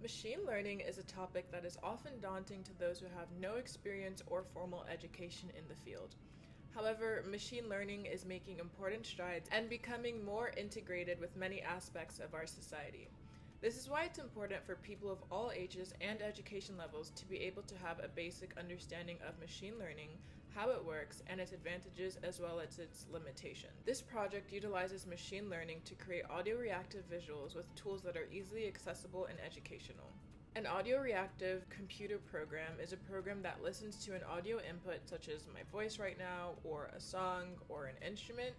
Machine learning is a topic that is often daunting to those who have no experience or formal education in the field. However, machine learning is making important strides and becoming more integrated with many aspects of our society. This is why it's important for people of all ages and education levels to be able to have a basic understanding of machine learning, how it works, and its advantages as well as its limitations. This project utilizes machine learning to create audio-reactive visuals with tools that are easily accessible and educational. An audio-reactive computer program is a program that listens to an audio input such as my voice right now, or a song, or an instrument,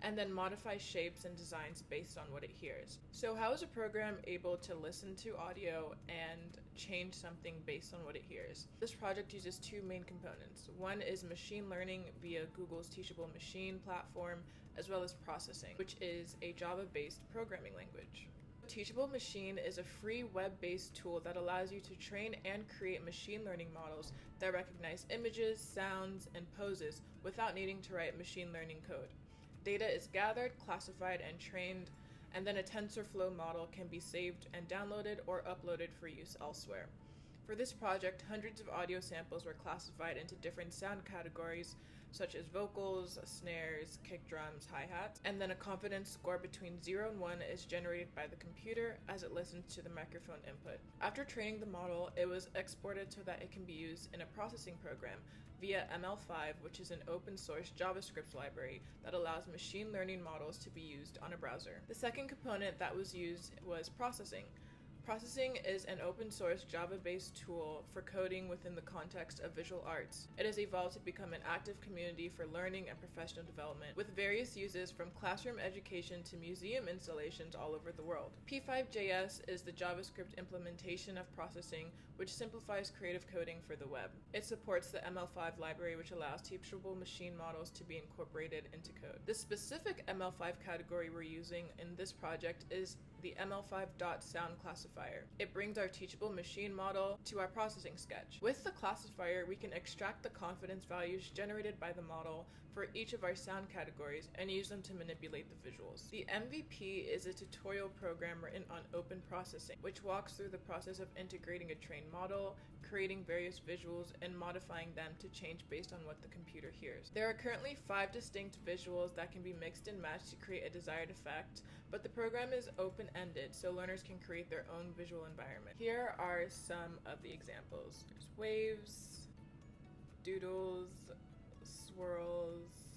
and then modifies shapes and designs based on what it hears. So how is a program able to listen to audio and change something based on what it hears? This project uses two main components. One is machine learning via Google's Teachable machine platform, as well as processing, which is a Java-based programming language. Teachable Machine is a free web-based tool that allows you to train and create machine learning models that recognize images, sounds, and poses without needing to write machine learning code. Data is gathered, classified, and trained, and then a TensorFlow model can be saved and downloaded or uploaded for use elsewhere. For this project, hundreds of audio samples were classified into different sound categories, such as vocals, snares, kick drums, hi-hats, and then a confidence score between 0 and 1 is generated by the computer as it listens to the microphone input. After training the model, it was exported so that it can be used in a processing program via ML5, which is an open-source JavaScript library that allows machine learning models to be used on a browser. The second component that was used was processing. Processing is an open-source Java-based tool for coding within the context of visual arts. It has evolved to become an active community for learning and professional development, with various uses from classroom education to museum installations all over the world. P5.js is the JavaScript implementation of processing, which simplifies creative coding for the web. It supports the ML5 library, which allows teachable machine models to be incorporated into code. The specific ML5 category we're using in this project is the ML5.sound classifier. It brings our teachable machine model to our processing sketch. With the classifier, we can extract the confidence values generated by the model for each of our sound categories and use them to manipulate the visuals. The MVP is a tutorial program written on open processing, which walks through the process of integrating a trained model, creating various visuals, and modifying them to change based on what the computer hears. There are currently 5 distinct visuals that can be mixed and matched to create a desired effect, but the program is open-ended, so learners can create their own visual environment. Here are some of the examples. There's waves, doodles, swirls,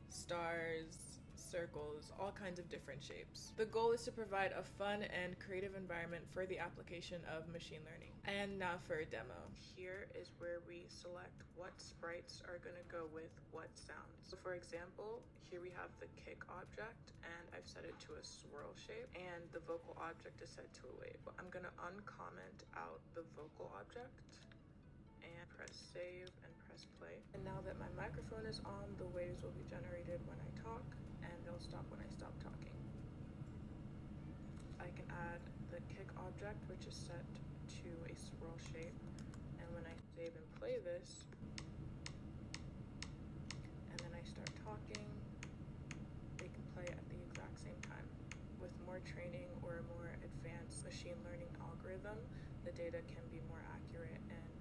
stars, circles, all kinds of different shapes. The goal is to provide a fun and creative environment for the application of machine learning. And now for a demo. Here is where we select what sprites are going to go with what sounds. So for example, here we have the kick object, and I've set it to a swirl shape, and the vocal object is set to a wave. I'm going to uncomment out the vocal object and press save and press play. And now that my microphone is on, the waves will be generated when I talk, and they'll stop when I stop talking. I can add the kick object, which is set to a swirl shape, and when I save and play this, and then I start talking, they can play at the exact same time. With more training or a more advanced machine learning algorithm, the data can be more accurate and